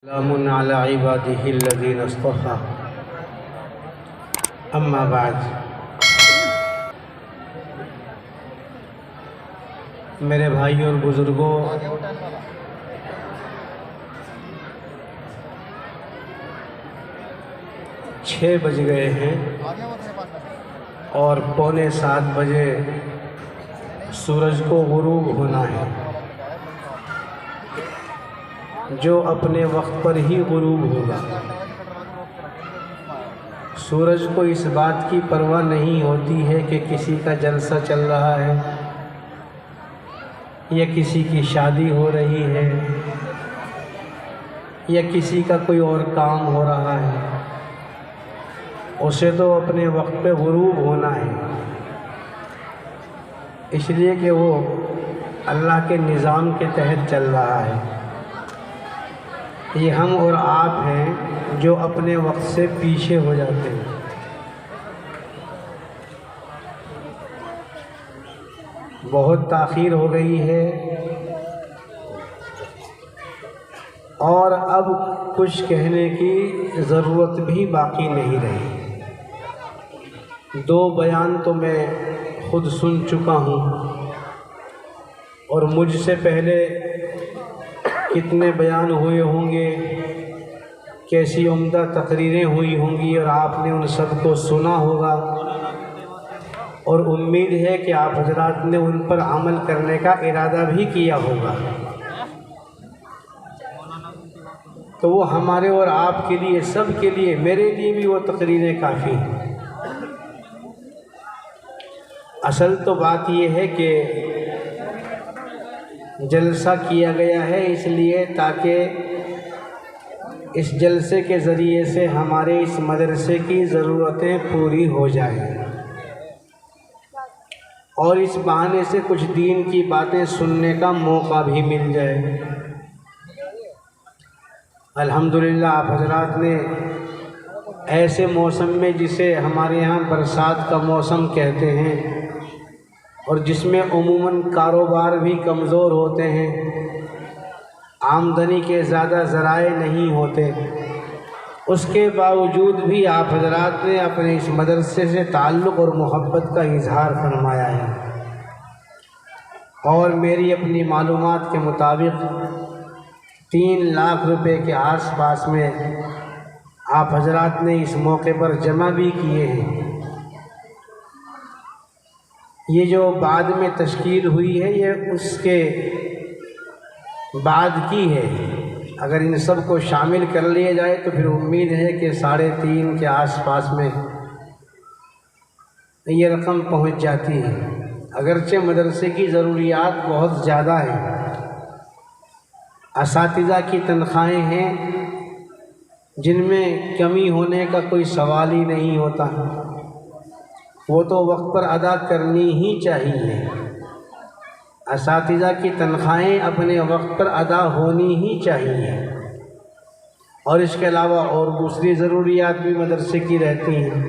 سلام علی عبادہ الذین اصطفیٰ اما بعد۔ میرے بھائیوں اور بزرگوں، چھ بج گئے ہیں اور پونے 7 بجے سورج کو غروب ہونا ہے، جو اپنے وقت پر ہی غروب ہوگا۔ سورج کو اس بات کی پرواہ نہیں ہوتی ہے کہ کسی کا جلسہ چل رہا ہے یا کسی کی شادی ہو رہی ہے یا کسی کا کوئی اور کام ہو رہا ہے، اسے تو اپنے وقت پہ غروب ہونا ہے، اس لیے کہ وہ اللہ کے نظام کے تحت چل رہا ہے۔ یہ ہم اور آپ ہیں جو اپنے وقت سے پیچھے ہو جاتے ہیں۔ بہت تاخیر ہو گئی ہے اور اب کچھ کہنے کی ضرورت بھی باقی نہیں رہی۔ 2 بیان تو میں خود سن چکا ہوں اور مجھ سے پہلے کتنے بیان ہوئے ہوں گے، کیسی عمدہ تقریریں ہوئی ہوں گی اور آپ نے ان سب کو سنا ہوگا، اور امید ہے کہ آپ حضرات نے ان پر عمل کرنے کا ارادہ بھی کیا ہوگا۔ تو وہ ہمارے اور آپ کے لیے، سب کے لیے، میرے لیے بھی وہ تقریریں کافی ہیں۔ اصل تو بات یہ ہے کہ جلسہ کیا گیا ہے اس لیے تاکہ اس جلسے کے ذریعے سے ہمارے اس مدرسے کی ضرورتیں پوری ہو جائیں اور اس بہانے سے کچھ دین کی باتیں سننے کا موقع بھی مل جائے۔ الحمدللہ آپ حضرات نے ایسے موسم میں، جسے ہمارے ہاں برسات کا موسم کہتے ہیں اور جس میں عموماً کاروبار بھی کمزور ہوتے ہیں، آمدنی کے زیادہ ذرائع نہیں ہوتے، اس کے باوجود بھی آپ حضرات نے اپنے اس مدرسے سے تعلق اور محبت کا اظہار فرمایا ہے، اور میری اپنی معلومات کے مطابق 3 لاکھ روپے کے آس پاس میں آپ حضرات نے اس موقع پر جمع بھی کیے ہیں۔ یہ جو بعد میں تشکیل ہوئی ہے، یہ اس کے بعد کی ہے۔ اگر ان سب کو شامل کر لیا جائے تو پھر امید ہے کہ 3.5 کے آس پاس میں یہ رقم پہنچ جاتی ہے۔ اگرچہ مدرسے کی ضروریات بہت زیادہ ہیں، اساتذہ کی تنخواہیں ہیں جن میں کمی ہونے کا کوئی سوال ہی نہیں ہوتا، وہ تو وقت پر ادا کرنی ہی چاہیے۔ اساتذہ کی تنخواہیں اپنے وقت پر ادا ہونی ہی چاہیے، اور اس کے علاوہ اور دوسری ضروریات بھی مدرسے کی رہتی ہیں۔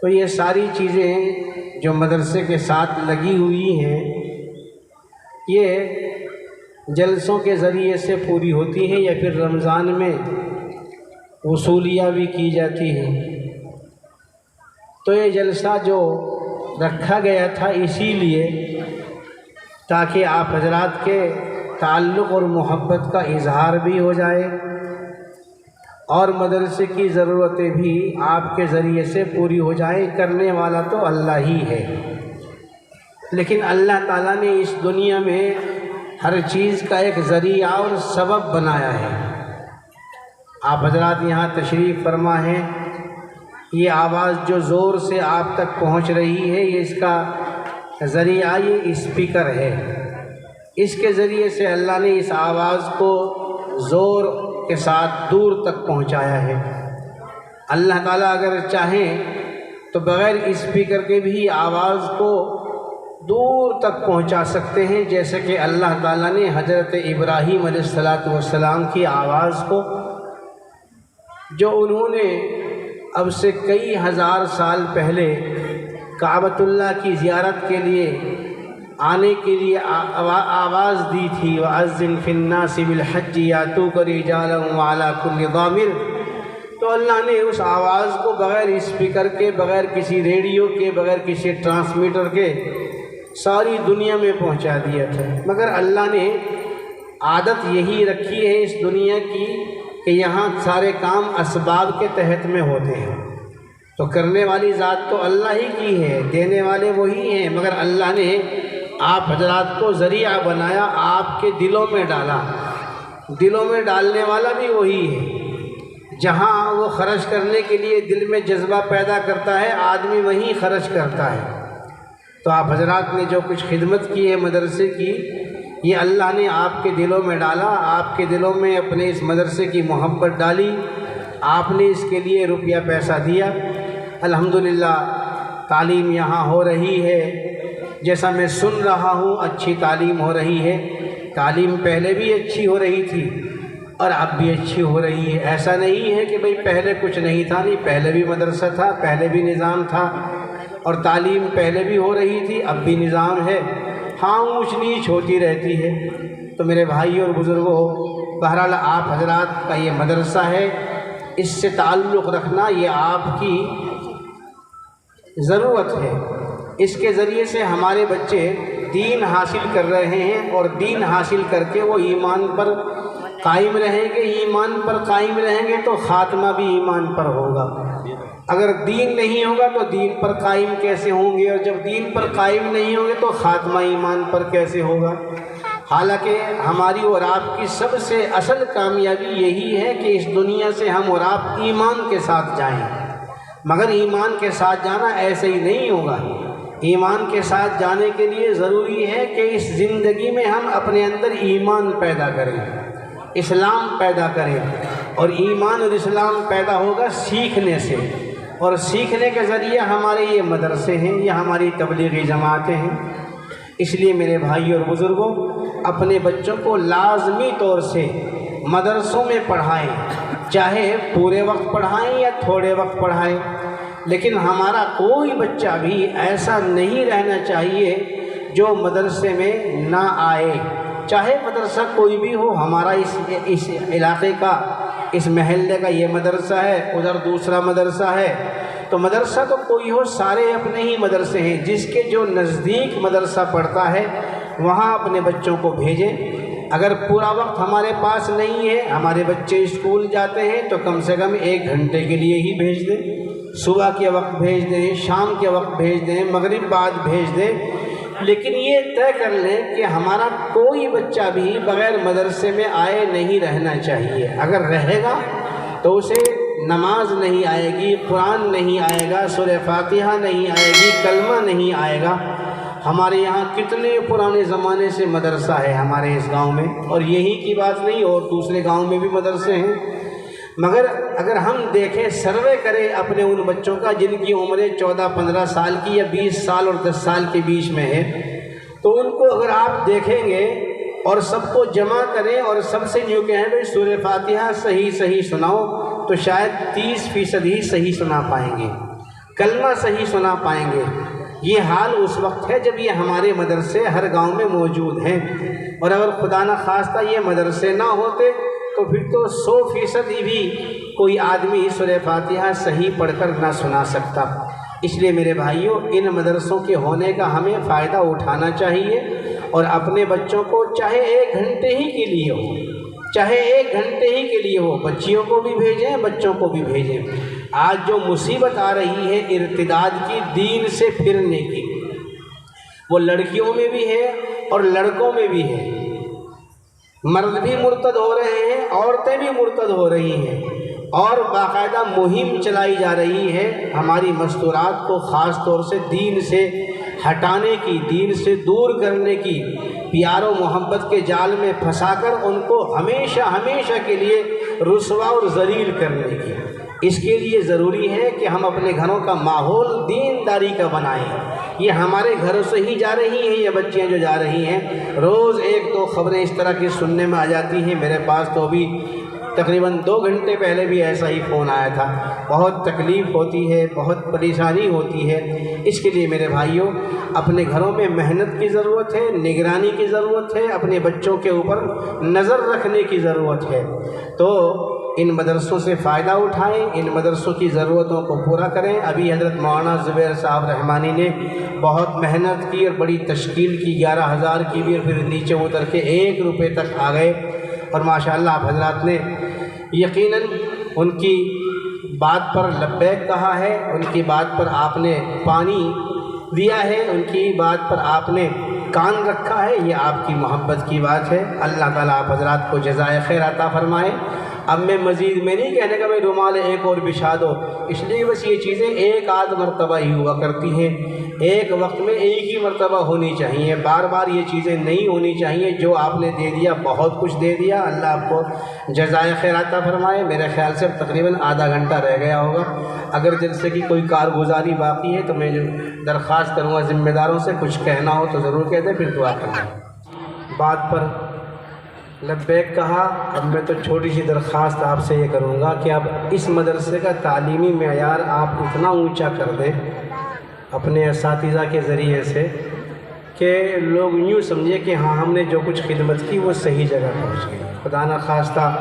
تو یہ ساری چیزیں جو مدرسے کے ساتھ لگی ہوئی ہیں، یہ جلسوں کے ذریعے سے پوری ہوتی ہیں یا پھر رمضان میں وصولیہ بھی کی جاتی ہیں۔ تو یہ جلسہ جو رکھا گیا تھا اسی لیے تاکہ آپ حضرات کے تعلق اور محبت کا اظہار بھی ہو جائے اور مدرسے کی ضرورتیں بھی آپ کے ذریعے سے پوری ہو جائیں۔ کرنے والا تو اللہ ہی ہے، لیکن اللہ تعالیٰ نے اس دنیا میں ہر چیز کا ایک ذریعہ اور سبب بنایا ہے۔ آپ حضرات یہاں تشریف فرما ہیں، یہ آواز جو زور سے آپ تک پہنچ رہی ہے، یہ اس کا ذریعہ یہ اسپیکر ہے۔ اس کے ذریعے سے اللہ نے اس آواز کو زور کے ساتھ دور تک پہنچایا ہے۔ اللہ تعالیٰ اگر چاہیں تو بغیر اسپیکر کے بھی آواز کو دور تک پہنچا سکتے ہیں، جیسے کہ اللہ تعالیٰ نے حضرت ابراہیم علیہ السلام کی آواز کو، جو انہوں نے اب سے کئی ہزار سال پہلے کعبۃ اللہ کی زیارت کے لیے آنے کے لیے آواز دی تھی، وَأَذِّن فِي النَّاسِ بِالْحَجِّ يَأْتُوكَ رِجَالًا وَعَلَىٰ كُلِّ ضَامِرٍ۔ تو اللہ نے اس آواز کو بغیر اسپیکر کے، بغیر کسی ریڈیو کے، بغیر کسی ٹرانسمیٹر کے ساری دنیا میں پہنچا دیا تھا۔ مگر اللہ نے عادت یہی رکھی ہے اس دنیا کی کہ یہاں سارے کام اسباب کے تحت میں ہوتے ہیں، تو کرنے والی ذات تو اللہ ہی کی ہے، دینے والے وہی ہیں، مگر اللہ نے آپ حضرات کو ذریعہ بنایا، آپ کے دلوں میں ڈالا، دلوں میں ڈالنے والا بھی وہی ہے۔ جہاں وہ خرچ کرنے کے لیے دل میں جذبہ پیدا کرتا ہے، آدمی وہیں خرچ کرتا ہے۔ تو آپ حضرات نے جو کچھ خدمت کی ہے مدرسے کی، یہ اللہ نے آپ کے دلوں میں ڈالا، آپ کے دلوں میں اپنے اس مدرسے کی محبت ڈالی، آپ نے اس کے لیے روپیہ پیسہ دیا۔ الحمدللہ تعلیم یہاں ہو رہی ہے، جیسا میں سن رہا ہوں اچھی تعلیم ہو رہی ہے۔ تعلیم پہلے بھی اچھی ہو رہی تھی اور اب بھی اچھی ہو رہی ہے۔ ایسا نہیں ہے کہ بھئی پہلے کچھ نہیں تھا، نہیں، پہلے بھی مدرسہ تھا، پہلے بھی نظام تھا، اور تعلیم پہلے بھی ہو رہی تھی، اب بھی نظام ہے۔ ہاں اونچ نیچ ہوتی رہتی ہے۔ تو میرے بھائی اور بزرگوں، بہرحال آپ حضرات کا یہ مدرسہ ہے، اس سے تعلق رکھنا یہ آپ کی ضرورت ہے۔ اس کے ذریعے سے ہمارے بچے دین حاصل کر رہے ہیں، اور دین حاصل کر کے وہ ایمان پر قائم رہیں گے۔ ایمان پر قائم رہیں گے تو خاتمہ بھی ایمان پر ہوگا۔ اگر دین نہیں ہوگا تو دین پر قائم کیسے ہوں گے، اور جب دین پر قائم نہیں ہوں گے تو خاتمہ ایمان پر کیسے ہوگا؟ حالانکہ ہماری اور آپ کی سب سے اصل کامیابی یہی ہے کہ اس دنیا سے ہم اور آپ ایمان کے ساتھ جائیں، مگر ایمان کے ساتھ جانا ایسے ہی نہیں ہوگا۔ ایمان کے ساتھ جانے کے لیے ضروری ہے کہ اس زندگی میں ہم اپنے اندر ایمان پیدا کریں، اسلام پیدا کریں، اور ایمان اور اسلام پیدا ہوگا سیکھنے سے، اور سیکھنے کے ذریعے ہمارے یہ مدرسے ہیں، یہ ہماری تبلیغی جماعتیں ہیں۔ اس لیے میرے بھائی اور بزرگوں، اپنے بچوں کو لازمی طور سے مدرسوں میں پڑھائیں، چاہے پورے وقت پڑھائیں یا تھوڑے وقت پڑھائیں، لیکن ہمارا کوئی بچہ بھی ایسا نہیں رہنا چاہیے جو مدرسے میں نہ آئے، چاہے مدرسہ کوئی بھی ہو۔ ہمارا اس علاقے کا، اس محلے کا یہ مدرسہ ہے، ادھر دوسرا مدرسہ ہے، تو مدرسہ تو کوئی ہو، سارے اپنے ہی مدرسے ہیں۔ جس کے جو نزدیک مدرسہ پڑھتا ہے وہاں اپنے بچوں کو بھیجیں۔ اگر پورا وقت ہمارے پاس نہیں ہے، ہمارے بچے اسکول جاتے ہیں، تو کم سے کم 1 گھنٹے کے لیے ہی بھیج دیں۔ صبح کے وقت بھیج دیں، شام کے وقت بھیج دیں، مغرب بعد بھیج دیں، لیکن یہ طے کر لیں کہ ہمارا کوئی بچہ بھی بغیر مدرسے میں آئے نہیں رہنا چاہیے۔ اگر رہے گا تو اسے نماز نہیں آئے گی، قرآن نہیں آئے گا، سورہ فاتحہ نہیں آئے گی، کلمہ نہیں آئے گا۔ ہمارے یہاں کتنے پرانے زمانے سے مدرسہ ہے ہمارے اس گاؤں میں، اور یہی کی بات نہیں، اور دوسرے گاؤں میں بھی مدرسے ہیں۔ مگر اگر ہم دیکھیں، سروے کریں اپنے ان بچوں کا جن کی عمریں 14-15 سال کی یا 20 سال اور 10 سال کے بیچ میں ہے، تو ان کو اگر آپ دیکھیں گے اور سب کو جمع کریں اور سب سے یوں کہیں بھائی سورہ فاتحہ صحیح سناؤ، تو شاید 30% ہی صحیح سنا پائیں گے، کلمہ صحیح سنا پائیں گے۔ یہ حال اس وقت ہے جب یہ ہمارے مدرسے ہر گاؤں میں موجود ہیں، اور اگر خدا نہ خواستہ یہ مدرسے نہ ہوتے تو پھر تو 100% ہی بھی کوئی آدمی سورہ فاتحہ صحیح پڑھ کر نہ سنا سکتا۔ اس لیے میرے بھائیوں، ان مدرسوں کے ہونے کا ہمیں فائدہ اٹھانا چاہیے، اور اپنے بچوں کو چاہے 1 گھنٹے ہی کے لیے ہو، چاہے 1 گھنٹے ہی کے لیے ہو، بچیوں کو بھی بھیجیں، بچوں کو بھی بھیجیں۔ آج جو مصیبت آ رہی ہے ارتداد کی، دین سے پھرنے کی، وہ لڑکیوں میں بھی ہے اور لڑکوں میں بھی ہے۔ مرد بھی مرتد ہو رہے ہیں، عورتیں بھی مرتد ہو رہی ہیں، اور باقاعدہ مہم چلائی جا رہی ہے ہماری مستورات کو خاص طور سے دین سے ہٹانے کی، دین سے دور کرنے کی، پیار و محبت کے جال میں پھنسا کر ان کو ہمیشہ کے لیے رسوا اور ذلیل کرنے کی۔ اس کے لیے ضروری ہے کہ ہم اپنے گھروں کا ماحول دینداری کا بنائیں۔ یہ ہمارے گھروں سے ہی جا رہی ہیں، یہ بچیاں جو جا رہی ہیں، روز 1-2 خبریں اس طرح کی سننے میں آ جاتی ہیں۔ میرے پاس تو ابھی تقریباً 2 گھنٹے پہلے بھی ایسا ہی فون آیا تھا۔ بہت تکلیف ہوتی ہے، بہت پریشانی ہوتی ہے۔ اس کے لیے میرے بھائیوں اپنے گھروں میں محنت کی ضرورت ہے، نگرانی کی ضرورت ہے، اپنے بچوں کے اوپر نظر رکھنے کی ضرورت ہے۔ تو ان مدرسوں سے فائدہ اٹھائیں، ان مدرسوں کی ضرورتوں کو پورا کریں۔ ابھی حضرت مولانا زبیر صاحب رحمانی نے بہت محنت کی اور بڑی تشکیل کی، 11,000 کی بھی، اور پھر نیچے اتر کے 1 روپے تک آ گئے۔ اور ماشاءاللہ آپ حضرات نے یقیناً ان کی بات پر لبیک کہا ہے، ان کی بات پر آپ نے پانی دیا ہے، ان کی بات پر آپ نے کان رکھا ہے، یہ آپ کی محبت کی بات ہے۔ اللہ تعالیٰ آپ حضرات کو جزائے خیر عطا فرمائے۔ اب میں مزید میں نہیں کہنے کا بھائی رومال ایک اور بچھا دو، اس لیے بس یہ چیزیں ایک آدھ مرتبہ ہی ہوا کرتی ہیں، ایک وقت میں ایک ہی مرتبہ ہونی چاہیے، بار بار یہ چیزیں نہیں ہونی چاہیے۔ جو آپ نے دے دیا بہت کچھ دے دیا، اللہ آپ کو جزائے خیر عطا فرمائے۔ میرے خیال سے تقریباً آدھا گھنٹہ رہ گیا ہوگا، اگر جلسے کی کوئی کارگزاری باقی ہے تو میں جو درخواست کروں گا ذمہ داروں سے، کچھ کہنا ہو تو ضرور کہہ دیں، پھر دعا کرنا۔ بات پر لبیک کہا، اب میں تو چھوٹی سی درخواست آپ سے یہ کروں گا کہ اب اس مدرسے کا تعلیمی معیار آپ اتنا اونچا کر دیں اپنے اساتذہ کے ذریعے سے کہ لوگ یوں سمجھے کہ ہاں ہم نے جو کچھ خدمت کی وہ صحیح جگہ پہنچ گئی۔ خدا نخواستہ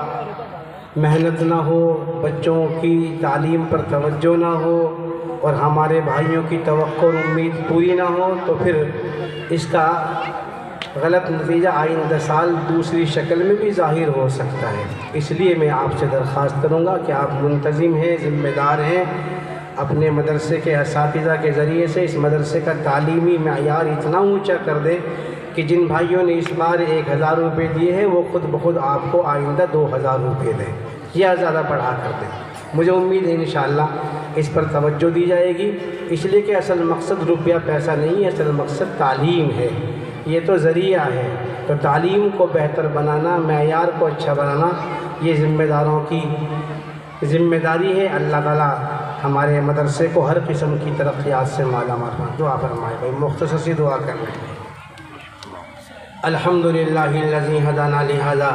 محنت نہ ہو، بچوں کی تعلیم پر توجہ نہ ہو اور ہمارے بھائیوں کی توقع اور امید پوری نہ ہو تو پھر اس کا غلط نتیجہ آئندہ سال دوسری شکل میں بھی ظاہر ہو سکتا ہے۔ اس لیے میں آپ سے درخواست کروں گا کہ آپ منتظم ہیں، ذمہ دار ہیں، اپنے مدرسے کے اساتذہ کے ذریعے سے اس مدرسے کا تعلیمی معیار اتنا اونچا کر دیں کہ جن بھائیوں نے اس بار 1,000 روپے دیے ہیں وہ خود بخود آپ کو آئندہ 2,000 روپے دیں یا زیادہ بڑھا کر دیں۔ مجھے امید ہے انشاءاللہ اس پر توجہ دی جائے گی، اس لیے کہ اصل مقصد روپیہ پیسہ نہیں ہے، اصل مقصد تعلیم ہے، یہ تو ذریعہ ہے۔ تو تعلیم کو بہتر بنانا، معیار کو اچھا بنانا، یہ ذمہ داروں کی ذمہ داری ہے۔ اللہ تعالیٰ ہمارے مدرسے کو ہر قسم کی ترقیات سے مالا مال فرمائے۔ دعا فرمائے بھائی، مختصر سی دعا کریں۔ الحمدللہ الذی ہدانا لہذا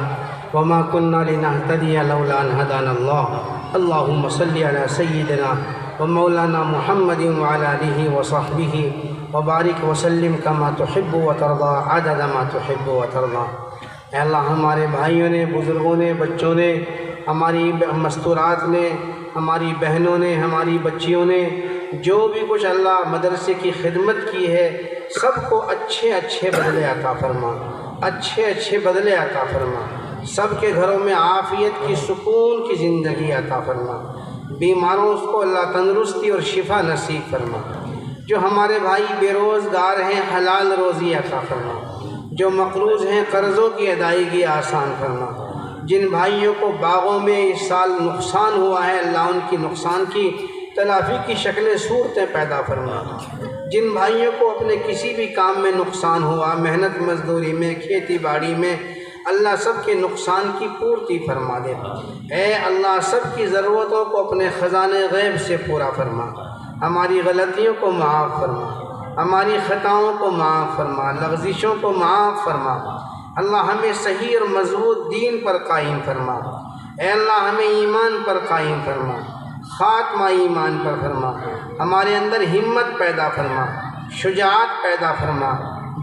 وما كنا لنهتدی لولا ان هدانا اللہ، اللہم صلی علی سیدنا ومولانا محمد وعلی آلہ وصحبہ وبارک وسلم کما تحب وترضى عدد ما تحب وترضى۔ اے اللہ، ہمارے بھائیوں نے، بزرگوں نے، بچوں نے، ہماری مستورات نے، ہماری بہنوں نے، ہماری بچیوں نے جو بھی کچھ اللہ مدرسے کی خدمت کی ہے، سب کو اچھے اچھے بدلے عطا فرما، اچھے اچھے بدلے عطا فرما۔ سب کے گھروں میں عافیت کی، سکون کی زندگی عطا فرما۔ بیماروں کو اللہ تندرستی اور شفا نصیب فرما۔ جو ہمارے بھائی بے روزگار ہیں، حلال روزی عطا فرما۔ جو مقروض ہیں، قرضوں کی ادائیگی آسان فرما۔ جن بھائیوں کو باغوں میں اس سال نقصان ہوا ہے، اللہ ان کی نقصان کی تلافی کی شکلیں صورتیں پیدا فرما۔ جن بھائیوں کو اپنے کسی بھی کام میں نقصان ہوا، محنت مزدوری میں، کھیتی باڑی میں، اللہ سب کے نقصان کی پورتی فرما دے۔ اے اللہ، سب کی ضرورتوں کو اپنے خزانے غیب سے پورا فرما۔ ہماری غلطیوں کو معاف فرما، ہماری خطاؤں کو معاف فرما، لغزشوں کو معاف فرما۔ اللہ ہمیں صحیح اور مضبوط دین پر قائم فرما۔ اے اللہ، ہمیں ایمان پر قائم فرما، خاتمہ ایمان پر فرما۔ ہمارے اندر ہمت پیدا فرما، شجاعت پیدا فرما،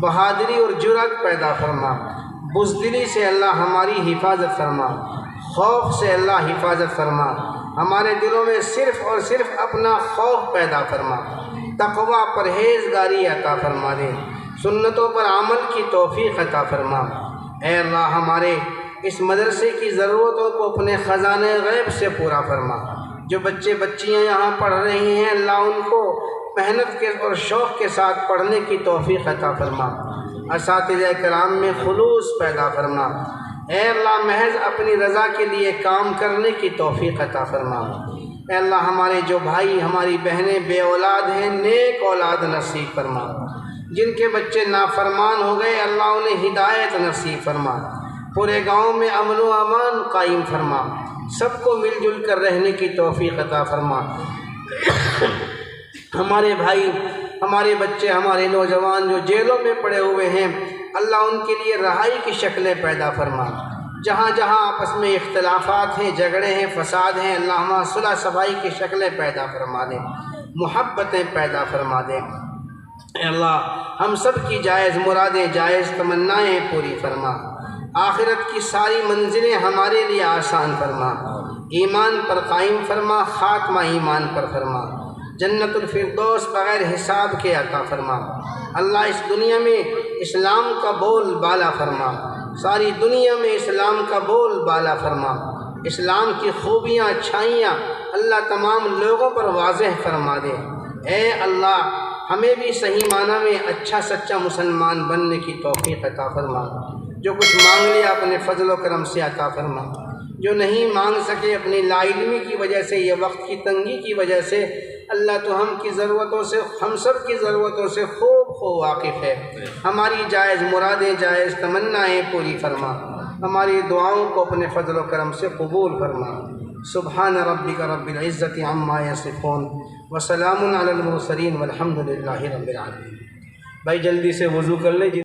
بہادری اور جرأت پیدا فرما۔ بزدلی سے اللہ ہماری حفاظت فرما، خوف سے اللہ حفاظت فرما۔ ہمارے دلوں میں صرف اور صرف اپنا خوف پیدا فرما، تقوی پرہیزگاری عطا فرما دے، سنتوں پر عمل کی توفیق عطا فرما۔ اے اللہ، ہمارے اس مدرسے کی ضرورتوں کو اپنے خزانے غیب سے پورا فرما۔ جو بچے بچیاں یہاں پڑھ رہی ہیں، اللہ ان کو محنت کے اور شوق کے ساتھ پڑھنے کی توفیق عطا فرما۔ اساتذہ کرام میں خلوص پیدا فرما۔ اے اللہ، محض اپنی رضا کے لیے کام کرنے کی توفیق عطا فرما۔ اے اللہ، ہمارے جو بھائی، ہماری بہنیں بے اولاد ہیں، نیک اولاد نصیب فرما۔ جن کے بچے نافرمان ہو گئے، اللہ انہیں ہدایت نصیب فرما۔ پورے گاؤں میں امن و امان قائم فرما، سب کو مل جل کر رہنے کی توفیق عطا فرما۔ ہمارے بھائی، ہمارے بچے، ہمارے نوجوان جو جیلوں میں پڑے ہوئے ہیں، اللہ ان کے لیے رہائی کی شکلیں پیدا فرما۔ جہاں جہاں آپس میں اختلافات ہیں، جھگڑے ہیں، فساد ہیں، اللہ وہاں صلح صفائی کی شکلیں پیدا فرما دیں، محبتیں پیدا فرما دیں۔ اے اللہ ہم سب کی جائز مرادیں، جائز تمنائیں پوری فرما، آخرت کی ساری منزلیں ہمارے لیے آسان فرما، ایمان پر قائم فرما، خاتمہ ایمان پر فرما، جنت الفردوس بغیر حساب کے عطا فرما۔ اللہ اس دنیا میں اسلام کا بول بالا فرما، ساری دنیا میں اسلام کا بول بالا فرما، اسلام کی خوبیاں اچھائیاں اللہ تمام لوگوں پر واضح فرما دے۔ اے اللہ ہمیں بھی صحیح معنی میں اچھا سچا مسلمان بننے کی توفیق عطا فرما، جو کچھ مانگ لیا اپنے فضل و کرم سے عطا فرما، جو نہیں مانگ سکے اپنی لا علمی کی وجہ سے، یہ وقت کی تنگی کی وجہ سے، اللہ تو ہم کی ضرورتوں سے، ہم سب کی ضرورتوں سے خوب واقف ہے، ہماری جائز مرادیں، جائز تمنائیں پوری فرما، ہماری دعاؤں کو اپنے فضل و کرم سے قبول فرما۔ سبحان ربک رب العزت عما یصفون وسلام علی المرسلین والحمد للہ رب العالمین۔ بھائی جلدی سے وضو کر لیں۔